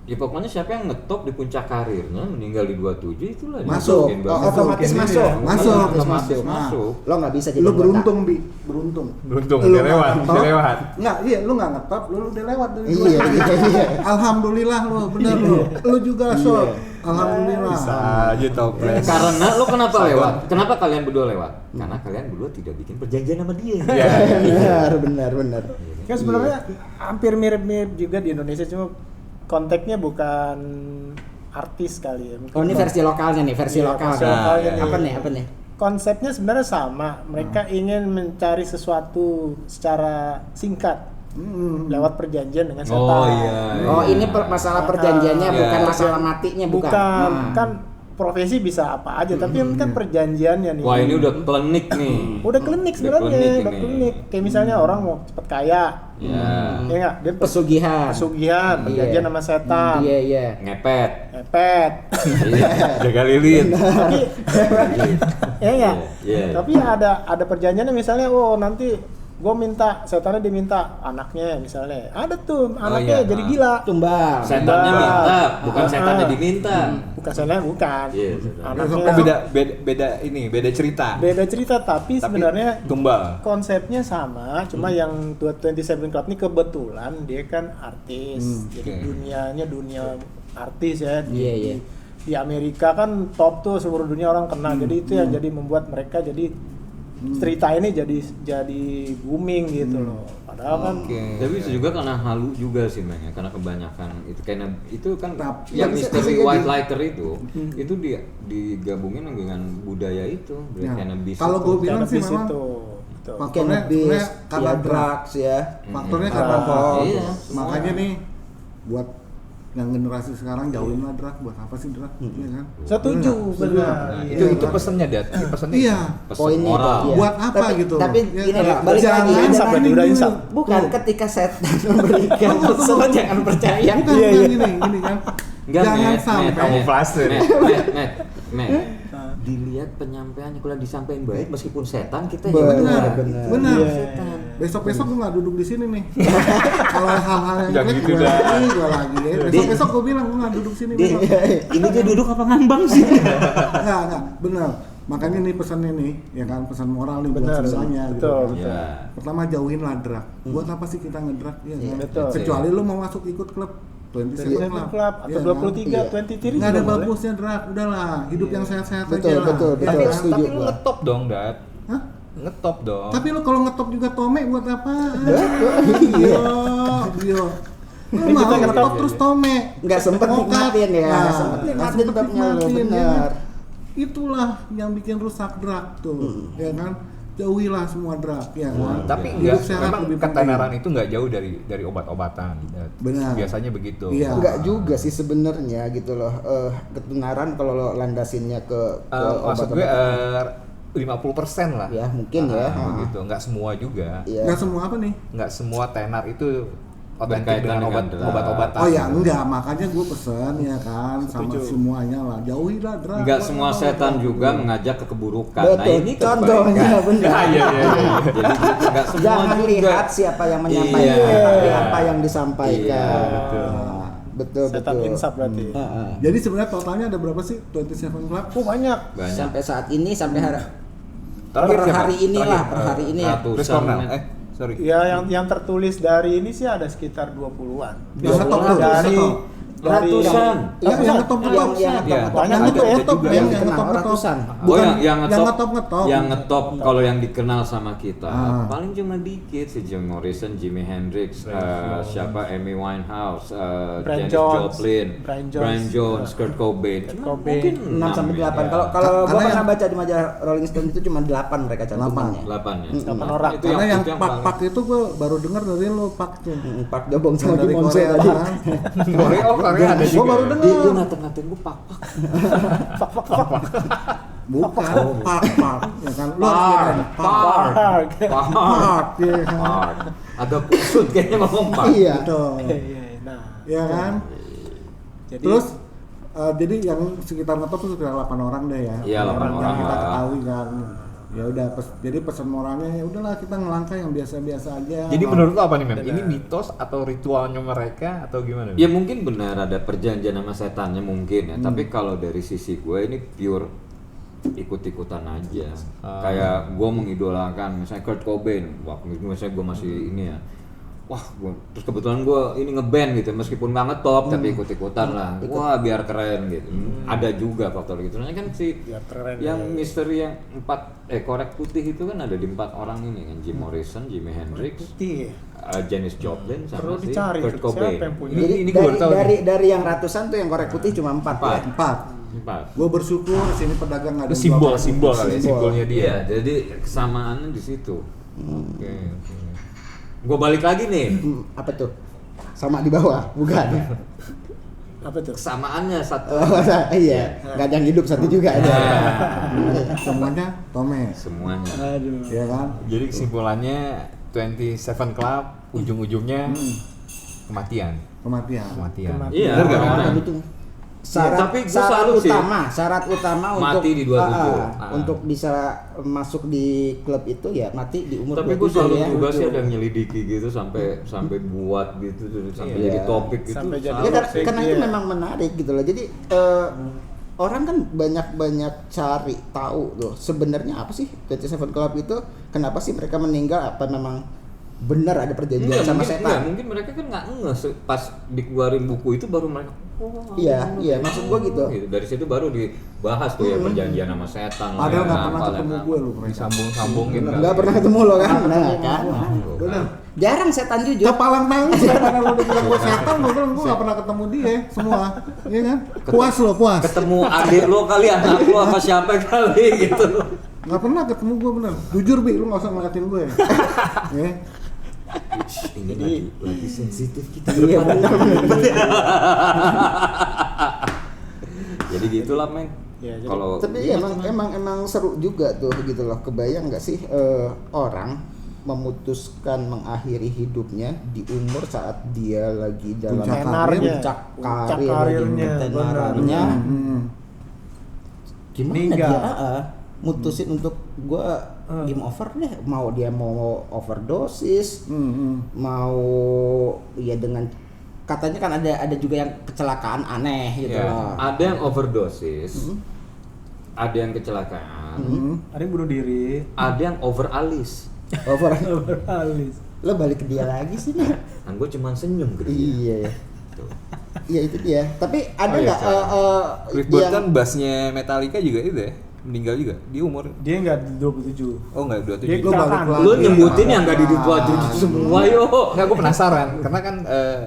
S3: Ya pokoknya siapa yang ngetop di puncak karirnya meninggal di 27 itulah
S1: Masuk.
S3: dimasukin,
S5: Oh,
S3: Bang.
S5: otomatis
S1: Ini
S5: masuk.
S1: ya. Masuk.
S3: Otomatis
S1: Nah.
S3: masuk.
S5: Lo nggak bisa jadi
S1: Lu
S5: anggota.
S1: beruntung, Bi. Beruntung.
S4: beruntung
S1: Lu
S4: dia
S1: nggak
S4: lewat,
S1: ngetop.
S4: dia lewat.
S1: Nggak, iya, lu nggak ngetop, lu udah lewat dari
S5: Iya,
S1: gua.
S5: iya.
S1: Alhamdulillah lu, bener lu. Lu juga Sob. Alhamdulillah.
S4: Bisa aja toples.
S3: Karena lo kenapa lewat? Kenapa kalian berdua lewat? Karena kalian berdua tidak bikin perjanjian sama dia.
S4: Iya.
S5: benar.
S2: Kan sebenarnya hampir mirip-mirip juga di Indonesia, cuma konteksnya bukan artis kali ya. Mungkin
S5: Oh, ini versi lokalnya nih, versi
S2: Iya,
S5: lokal.
S2: versi
S5: Nah,
S2: lokalnya nih.
S5: Apa nih?
S2: Konsepnya sebenarnya sama. Mereka ingin mencari sesuatu secara singkat lewat perjanjian dengan setan.
S3: Oh iya.
S5: Oh, ini masalah perjanjiannya
S3: Iya.
S5: bukan masalah matinya, bukan.
S2: Bukan, kan profesi bisa apa aja, tapi yang kan perjanjiannya nih.
S3: Wah, ini udah klinik nih.
S2: Udah klinik sebenarnya,
S3: klinik
S2: udah
S3: ini.
S2: klinik. Kayak misalnya orang mau cepet kaya,
S3: Ya.
S2: ya nggak? Dia
S5: Pesugihan.
S2: pesugihan, perjanjian
S5: Iya.
S2: sama setan,
S5: Iya.
S3: Ngepet.
S2: epet.
S3: Iya.
S4: Jaga lilin.
S2: Tapi ya nggak?
S3: Iya.
S2: Tapi ada perjanjiannya misalnya, oh nanti gue minta, setannya diminta anaknya misalnya, ada tuh anaknya
S3: iya.
S2: jadi gila.
S5: Tumbal.
S3: Setannya
S2: Tumbal.
S3: minta, bukan
S2: Ah.
S3: setannya diminta.
S2: Bukan setannya, bukan.
S3: Iya, setan.
S2: Anaknya
S4: Oh, beda ini, beda cerita.
S2: beda cerita, tapi sebenarnya
S4: tumbal.
S2: konsepnya sama, cuma yang 27 Club ini kebetulan dia kan artis, jadi
S4: oke.
S2: dunianya dunia artis ya.
S5: Iya, iya.
S2: Di Amerika kan top tuh, seluruh dunia orang kenal, jadi itu yang jadi membuat mereka jadi cerita ini jadi booming gitu loh. Padahal kan
S3: Tapi bisa juga karena halu juga sih, Meng, ya. Karena kebanyakan itu karena itu kan
S1: Tapi
S3: yang
S1: bisa-
S3: misteri
S1: bisa
S3: white
S1: jadi.
S3: lighter itu digabungin dengan budaya itu,
S1: Ya.
S3: cannabis.
S1: Kalau
S3: itu.
S1: gue bilang sih
S2: cannabis
S1: memang
S2: itu. Gitu.
S1: faktornya
S5: Cannabis,
S1: sebenarnya karena
S5: ya drugs ya.
S1: Faktornya
S2: Hmm.
S1: karena
S2: Alkohol.
S1: drug.
S3: Iya,
S1: Makanya nih buat yang generasi sekarang jauhin lah drug, buat apa sih drug? Iya kan?
S2: Setuju,
S1: Benar.
S2: benar.
S3: Nah,
S2: Iya.
S4: Itu pesennya, Dad. Pesennya.
S1: Iya.
S3: Pesan
S5: Poinnya
S3: moral.
S5: itu, iya.
S1: Buat apa gitu?
S5: Tapi
S1: Ya,
S5: ini
S1: kalau-
S5: balik
S1: jangan
S5: lagi.
S2: insaf berarti, udah insaf.
S5: Bukan ketika setan memberikan pesan jangan percaya.
S1: Bukan,
S2: Iya,
S1: bukan
S2: iya.
S1: gini kan.
S3: Enggak,
S1: Jangan
S3: Met,
S1: sampai
S4: kamuflase.
S3: Met. Dilihat penyampaiannya, kalau disampaikan baik meskipun setan kita
S5: Benar,
S3: ya
S5: benar.
S1: benar.
S2: Iya.
S3: setan.
S1: Besok-besok gue nggak duduk di sini nih. Kalau hal-hal yang
S4: Jangan
S1: jelek
S4: gitu,
S1: gue
S4: dah.
S1: lagi, gue lagi. Besok-besok gue bilang gue nggak duduk sini. besok.
S3: Ini dia duduk apa ngambang sih?
S1: Nggak, benar. Makanya nih pesannya nih, ya kan pesan moral nih buat
S2: Benar,
S1: semuanya. Gitu.
S2: betul.
S3: Ya.
S1: Pertama jauhin lah drug. Buat apa sih kita ngedrug? Ya, kan?
S2: betul.
S1: Kecuali lu mau masuk ikut klub 27
S2: 27 Club atau
S1: Iya,
S2: 23,
S5: Iya.
S2: 23
S1: Nggak ada
S2: juga boleh.
S1: bagusnya drug, udahlah hidup yang sehat-sehat
S5: Betul,
S1: aja lah.
S5: betul,
S1: Ya
S5: betul.
S1: kan?
S5: Setuju
S4: Tapi lu
S5: gua.
S4: ngetop dong, Dad.
S1: Hah?
S4: Ngetop dong.
S1: Tapi lu kalau ngetop juga tome buat apa?
S5: Iya.
S1: Iya. Lu
S2: Ini
S1: mau
S2: kita
S1: ngetop
S2: ngetop
S1: terus tome.
S5: Nggak sempet
S1: Mokat.
S5: nikmatin ya,
S1: Nah,
S5: nggak sempet nikmatin babnya lo,
S1: nikmatin, ya
S5: benar.
S1: kan? Itulah yang bikin rusak drug tuh, ya kan? Jauhilah semua drug, ya kan?
S4: Tapi
S1: Hidup
S4: enggak,
S1: sehat
S4: memang
S1: lebih
S4: ketenaran itu nggak jauh dari obat-obatan. Dad.
S1: Benar.
S4: Biasanya begitu.
S1: Iya.
S5: Enggak juga sih sebenarnya gitu loh. Ketenaran kalau lo landasinnya ke
S4: Maksud gue 50% lah.
S5: Ya, mungkin ya.
S4: Begitu. Nggak semua juga.
S5: Iya.
S1: Nggak semua apa nih?
S4: Nggak semua tenar itu otentik
S3: Berkaitan
S4: dengan
S3: dengan drug.
S4: obat-obatan.
S1: Oh ya enggak, makanya gue pesen ya kan sama
S2: Setuju.
S1: semuanya lah, jauhilah drug.
S3: Enggak semua setan juga mengajak ke keburukan. Nah,
S5: Betul,
S3: ini
S5: contohnya
S3: kebaikan.
S5: benar.
S4: Iya.
S3: Jadi enggak semua
S5: Jangan
S3: juga.
S5: lihat siapa yang menyampaikan,
S3: Iya.
S5: tapi apa yang disampaikan.
S3: Iya, betul.
S5: Betul,
S2: Setup
S5: betul.
S2: insaf berarti.
S5: Heeh.
S1: Jadi sebenarnya totalnya ada berapa sih 27 Club?
S2: Banyak.
S3: Banyak.
S5: Sampai saat ini sampai hari
S4: Terakhir
S5: per
S4: siapa?
S5: hari inilah,
S4: Terakhir,
S5: per hari ini ya.
S3: ratusan.
S4: Chris Cornell. Sorry.
S2: Ya yang tertulis dari ini sih ada sekitar 20-an.
S1: Yang ngetop tuh,
S2: dari
S3: Ratusan.
S1: Yang ngetop
S5: yang
S3: Iya.
S2: Banyak
S5: yang
S2: itu ya,
S1: ngetop
S5: yang
S1: yang
S5: dikenal
S1: ngetop
S5: ratusan.
S1: Bukan
S3: yang
S1: ngetop.
S3: Yang ngetop kalau yang dikenal sama kita
S1: Ah.
S3: paling cuma dikit sih, Jim Morrison, Jimi Hendrix, siapa Amy Winehouse,
S2: Brian
S3: Janis
S2: Jones.
S3: Joplin,
S2: Brian
S3: Brian
S2: Jones.
S3: Jones, Kurt Cobain.
S2: Kurt
S3: Cuma
S2: Cobain.
S3: mungkin
S5: 6 sampai 8.
S3: ya.
S5: Kalau kalau gua
S1: Karena
S5: pernah
S1: yang-
S5: baca di majalah Rolling Stone itu cuma 8 mereka cantumannya.
S3: 8 ya.
S2: 8 orang.
S3: Itu
S1: Karena yang
S3: itu
S1: pak itu gue baru dengar dari lo pak tuh.
S5: Park Jobong sama
S1: Dari
S5: Kim Monso
S1: Korea
S5: tadi.
S1: kan.
S4: Korea ada
S1: Gue
S4: juga.
S1: baru
S3: dia
S1: dengar.
S3: ngatain gue pak.
S1: Bukan pak ya kan. Lo harus bedain.
S2: Park.
S1: Pak ya kan.
S3: Park. Agak kusut kayaknya ngomong pak.
S5: Iya.
S1: Betul.
S2: Nah,
S1: Ya kan.
S2: jadi
S1: Terus jadi yang sekitar ngetop tuh sekitar 8 orang deh ya.
S3: Iya, 8
S1: Yang
S3: orang
S1: kita
S3: lah.
S1: ketahui kan. Ya udah jadi pesan moralnya ya udahlah kita ngelangkah yang biasa-biasa aja.
S4: Jadi menurut lo apa nih, Mem? Ini mitos atau ritualnya mereka atau gimana? Mem?
S3: Ya mungkin benar ada perjanjian sama setannya mungkin ya, tapi kalau dari sisi gue ini pure ikut-ikutan aja. Kayak gue mengidolakan misalnya Kurt Cobain, wah misalnya gue masih ini ya. Wah, terus kebetulan gue ini ngeband gitu, meskipun nggak ngetop tapi ikut-ikutan lah. Wah, biar keren gitu. Ada juga faktor gitu. Nah kan si
S2: Biar keren,
S3: yang misteri yang korek putih itu kan ada di 4 orang ini kan, Jim Morrison, Jimi Hendrix,
S2: putih.
S3: Janis Joplin
S2: Perlu
S3: sama si
S2: dicari
S3: Kurt
S2: siapa
S3: Cobain.
S2: yang punya.
S5: Jadi
S4: Ini gua baru tahu
S5: dari yang ratusan tuh yang korek putih cuma 4 ya.
S1: 4. Gue bersyukur sini pedagang ada
S4: Itu simbol kali ya, simbolnya dia.
S3: Iya, jadi kesamaannya di situ. Oke. Gue balik lagi nih.
S5: Apa tuh? Sama di bawah, bukan?
S2: Apa tuh?
S3: Kesamaannya satu.
S5: Oh, iya, nggak ada yang hidup satu juga ada.
S1: Semuanya Tome.
S3: Semuanya.
S2: Aduh.
S1: Ya kan.
S4: Jadi kesimpulannya 27 Club ujung-ujungnya kematian.
S1: Kematian.
S3: Iya,
S4: Bener nggak, Mem?
S3: orang.
S5: Syarat,
S3: tapi gua
S5: syarat
S3: salut sih.
S5: syarat utama
S3: Mati
S5: untuk
S3: di 27.
S5: untuk bisa masuk di klub itu ya mati di umur
S3: Tapi gue
S5: 27
S3: salut
S5: ya.
S3: juga sih ada yang nyelidiki gitu sampai buat gitu sampai
S5: Iya.
S3: jadi topik gitu.
S2: Sampai jadi
S5: Ya,
S3: Salut sih.
S5: karena itu
S2: Iya.
S5: memang menarik gitu loh. Jadi orang kan banyak cari tahu tuh sebenarnya apa sih 27 Club itu, kenapa sih mereka meninggal, apa memang benar ada perjanjian
S3: Enggak,
S5: sama
S3: mungkin,
S5: setan.
S3: mungkin mereka kan nggak ngeh pas dikeluarin buku itu baru mereka
S5: Iya, maksud gua gitu.
S3: Dari situ baru dibahas tuh ya perjanjian sama setan lah,
S1: Padahal
S3: ya,
S1: nggak pernah
S3: apa lah,
S1: ketemu
S3: apa.
S1: gue lu mereka.
S4: Disambung-sambungin.
S5: Nggak pernah ketemu lo kan? Nah, kan.
S1: Bener.
S5: Jarang setan jujur.
S1: Kepalang nangis ya karena lo udah bilang gue setan, gue bilang gue gak pernah ketemu dia semua. Iya kan? Puas lo, puas.
S3: Ketemu adik lo kali, anak lo apa siapa kali gitu.
S1: Gak pernah ketemu gue bener. Jujur Bi, lu gak usah ngeliatin gue ya. Ya.
S3: Ini lagi sensitif kita.
S5: Iya benar.
S3: Jadi gitulah men.
S2: Ya, jadi-
S3: Kalau
S5: Tapi ya, emang seru juga tuh gitu loh. Kebayang nggak sih orang memutuskan mengakhiri hidupnya di umur saat dia lagi dalam
S1: Puncak
S2: Tenarnya.
S5: puncak
S2: Puncak
S5: karir,
S2: karirnya,
S5: lagi tenarannya. gimana
S2: Meninggal.
S5: dia mutusin untuk gua game over deh, mau dia mau overdosis, mau ya dengan katanya kan ada juga yang kecelakaan aneh gitu
S4: Ya,
S5: loh.
S3: ada yang overdosis, ada yang kecelakaan,
S2: Ada yang bunuh diri.
S3: ada yang overalis.
S5: Over.
S2: Alis.
S5: Lo balik ke dia lagi sih nih.
S3: Kan gue cuma senyum ke dia.
S5: Iya ya.
S3: Tuh.
S5: Iya itu dia. Tapi ada
S4: Oh, iya,
S5: nggak
S4: Cliff Burton kan bassnya Metallica juga itu ya, meninggal juga di umur,
S2: Dia nggak di 27.
S4: oh enggak,
S2: Dia
S4: 27.
S1: Lu balik
S2: kecelakaan.
S1: lagi.
S3: Lu nyebutin yang gak di semua yo.
S4: Enggak, gue penasaran karena kan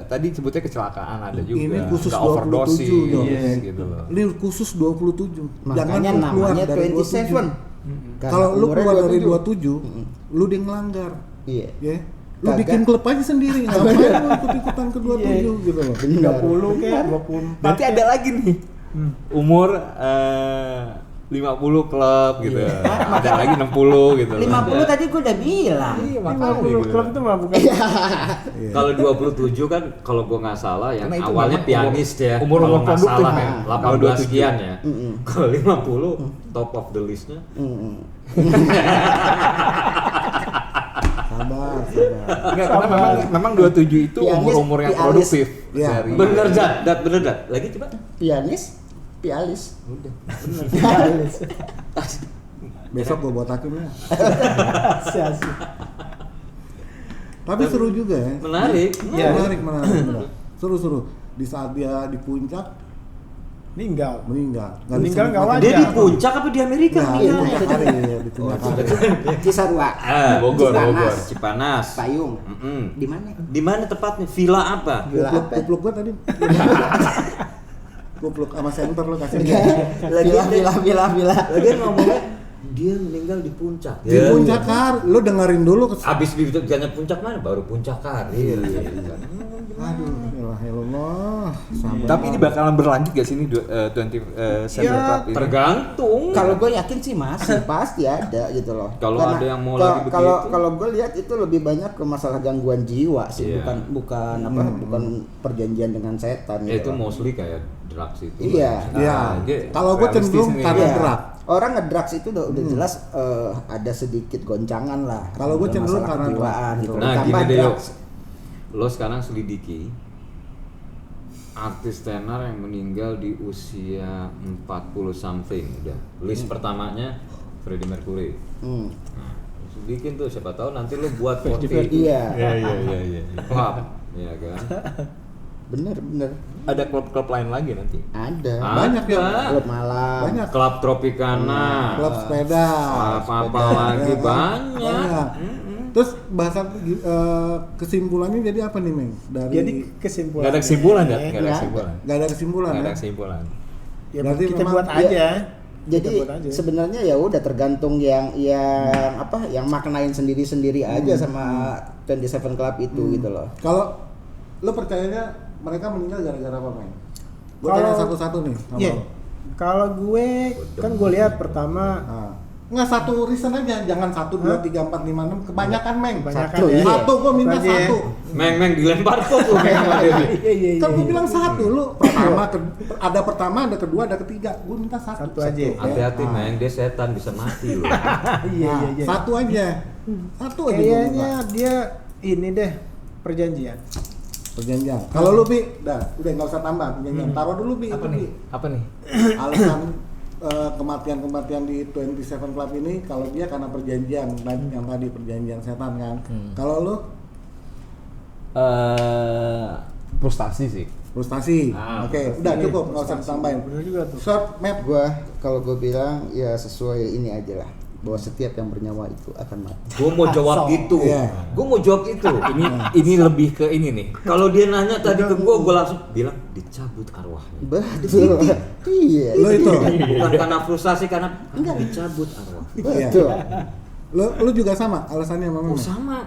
S4: tadi sebutnya kecelakaan ada juga.
S1: Ini khusus
S4: nggak
S1: 27 dong.
S4: overdosis gitu loh.
S1: Ini khusus 27.
S5: makanya
S1: lu keluar
S5: namanya
S1: dari
S5: 27. Karena
S1: Kalau lu
S5: umurnya
S1: keluar dari
S5: 27.
S1: 27, lu dia ngelanggar.
S5: Iya.
S1: Ya. Lu
S5: Kagak.
S1: bikin klub aja sendiri, ngapain lu ikut-ikutan ke 27 gitu loh.
S5: Benar.
S2: 30 kayak 24.
S4: Nanti ada lagi nih umur 50 klub gitu. Ada lagi 60 gitu.
S5: 50 tadi gue udah bilang.
S4: Iya, makanya
S2: 50
S4: gitu.
S2: klub itu mah bukan.
S1: Iya.
S3: Kalau 27 kan kalau gua nggak salah yang
S4: Karena itu
S3: awalnya
S4: memang
S3: pianis ya.
S4: umur
S3: kalau nggak
S4: produktif,
S3: salah
S4: ya.
S3: ya.
S4: Kalau
S3: 18
S4: 27.
S3: sekian ya. Kalau 50 top of the listnya.
S1: Sabar.
S4: Enggak, karena memang 27 itu
S5: Pianis,
S4: umur yang
S5: pianis.
S4: produktif
S1: Iya.
S4: dari
S3: Bener bener dat. Lagi coba.
S5: Pialis.
S3: Udah.
S1: Besok gue buat hakim ya.
S2: Sia-sia.
S1: Tapi seru juga ya.
S3: Menarik.
S2: Iya.
S1: Menarik. Seru. Di saat dia di puncak
S2: Meninggal.
S1: meninggal.
S2: Meninggal nggak wajar.
S3: Dia di puncak apa di Amerika?
S1: Nah,
S3: meninggal?
S1: di puncak hari, di puncak hari.
S5: Cisarua.
S3: Bogor.
S5: Cipanas.
S3: Cipanas.
S5: Payung.
S3: Mm-mm.
S5: Di mana?
S3: Di mana tepatnya? Villa apa?
S5: Villa apa?
S1: Kupluk gue tadi. Kupluk sama center lo kasih.
S5: Villa.
S3: Lagi ngomongnya dia meninggal di puncak.
S1: Di puncak kar, lo dengerin dulu.
S3: Habis ditanya puncak mana? Baru puncak karir.
S1: Aduh, ya Allah. Sabar.
S4: Tapi ini bakalan berlanjut gak sih ini 27 Club ini?
S3: Tergantung.
S5: Kalau gue yakin sih masih pasti ada gitu loh.
S3: Kalau
S5: Karena
S3: ada yang mau lagi begitu.
S5: Kalau gue lihat itu lebih banyak ke masalah gangguan jiwa sih,
S3: Iya.
S5: bukan perjanjian dengan setan.
S3: Ya,
S5: gitu
S3: itu
S5: loh.
S3: mostly kayak drugs itu.
S5: Iya.
S1: Iya.
S3: Oke.
S1: Kalau gue
S4: realistis
S1: cenderung
S4: nih.
S1: karena
S5: Iya.
S1: gerak.
S5: Orang ngedrugs itu udah jelas ada sedikit goncangan lah.
S1: Kalau gue
S5: Ada
S1: cenderung
S5: masalah
S1: karena
S5: kejiwaan
S1: drugs.
S5: gitu.
S3: Nah,
S5: Tambah
S3: gini deh, Yo.
S5: drugs.
S3: Lo sekarang selidiki artis tenar yang meninggal di usia 40 something udah. List pertamanya Freddie Mercury.
S5: Hmm.
S3: Nah, bikin tuh siapa tahu nanti lo buat 40
S5: Iya.
S4: Iya.
S3: club, ya kan?
S5: Bener.
S4: Ada klub-klub lain lagi nanti.
S5: Ada.
S1: Banyak ya.
S5: Klub malam.
S1: Banyak.
S3: Klub Tropicana.
S1: Klub sepeda.
S3: Apa lagi
S1: Ya,
S3: banyak.
S1: Terus bahasan kesimpulannya jadi apa nih, Meng? Dari
S2: Jadi kesimpulan.
S4: Gak ada kesimpulan ya? Gak ada
S5: Nggak
S4: kesimpulan.
S1: nggak ada kesimpulan
S4: Gak
S1: ya?
S4: ada kesimpulan.
S2: Ya
S1: Berarti
S2: kita
S1: memang-
S2: buat aja.
S5: Jadi
S2: Kita buat aja.
S5: sebenarnya ya udah tergantung yang maknain sendiri-sendiri aja sama 27 Club itu gitu loh.
S1: Kalau lo percayanya mereka meninggal gara-gara apa, Meng? Gue
S2: Kalau-
S1: tanya satu-satu nih sama
S2: Iya.
S1: lo.
S2: Kalau gue kan gue lihat pertama
S1: Nah, nggak satu reason aja, jangan 1, 2, 3, 4, 5, 6. Kebanyakan, Meng.
S2: Kebanyakan
S5: Satu,
S2: ya.
S5: iya.
S1: Satu gue minta
S2: Itu aja ya.
S1: satu.
S3: Meng dilempar kok tuh Meng sama dia.
S2: Iya.
S1: Kan gue bilang satu, lu ada pertama, ada kedua, ada ketiga. Gue minta satu.
S2: Satu aja.
S3: Hati-hati
S1: Nah,
S3: Meng, dia setan bisa mati loh.
S2: Iya.
S1: Satu aja. Satu aja. gua
S2: Kayaknya
S1: minta.
S2: dia ini deh perjanjian.
S1: Perjanjian. Kalau lu, Bi, udah nggak usah tambah perjanjian. Taruh dulu, Bi.
S4: Apa
S1: itu,
S4: nih?
S1: Bi.
S4: Apa nih?
S1: Alasan kematian di 27 Club ini kalau dia karena perjanjian yang tadi perjanjian setan kan. Kalau lu
S4: Frustasi sih.
S1: frustasi.
S4: Ah,
S1: Oke, udah cukup, nggak usah ditambahin.
S2: Bener juga tuh.
S1: Short map.
S5: Kalau gue bilang ya sesuai ini aja lah, bahwa setiap yang bernyawa itu akan mati.
S3: Gue mau jawab itu.
S1: Iya.
S3: Gue mau jawab itu.
S4: Ini lebih ke ini nih.
S3: Kalau dia nanya tadi ke gue langsung bilang dicabut arwahnya.
S5: Betul. Iya.
S1: Lo itu.
S3: Bukan karena frustasi, karena dicabut arwah.
S5: Betul.
S1: Lu juga sama alasannya sama
S3: Oh,
S1: Meme?
S3: sama.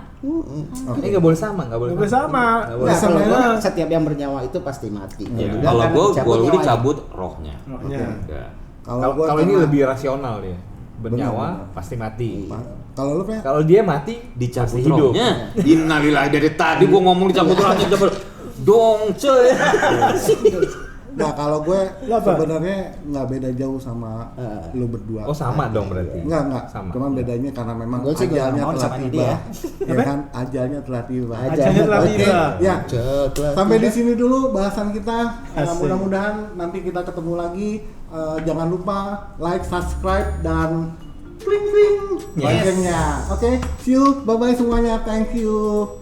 S4: Ini nggak boleh sama, nggak boleh
S2: Nggak boleh sama.
S4: Nggak boleh
S5: Nah,
S1: sama
S5: kalau
S1: ya.
S5: gua, setiap yang bernyawa itu pasti mati.
S3: Ya,
S5: Juga
S3: kalau
S5: kan
S3: gue
S5: nyawanya.
S3: dicabut rohnya.
S2: Rohnya.
S3: Ya.
S4: Kalau
S1: gua
S4: ini
S1: karena-
S4: lebih rasional dia. Bernyawa
S1: Benar.
S4: pasti mati.
S1: Kalau lu kayak
S4: Kalau dia mati
S3: Dicabut
S4: pasti hidup.
S3: rohnya. Innalillahi, dari tadi gue ngomong dicabut rohnya dicabut. Dong, cuy.
S1: nah kalau gue
S2: Lu apa?
S1: sebenarnya nggak beda jauh sama lu berdua.
S4: Oh sama dong berarti.
S1: Enggak.
S4: Sama.
S1: Cuman bedanya karena memang
S5: Gua sih gua
S1: ajalnya
S5: nggak mau
S1: telah
S5: sama
S1: tiba.
S5: dia.
S1: Ya kan, ajalnya telah tiba.
S2: Ajalnya telah
S1: Oke,
S2: tiba.
S1: ya.
S5: Coklat.
S1: Sampai di sini dulu bahasan kita.
S2: Asik.
S1: Mudah-mudahan nanti kita ketemu lagi. Jangan lupa like, subscribe dan kling kling loncengnya. Oke, see you. Bye bye semuanya. Thank you.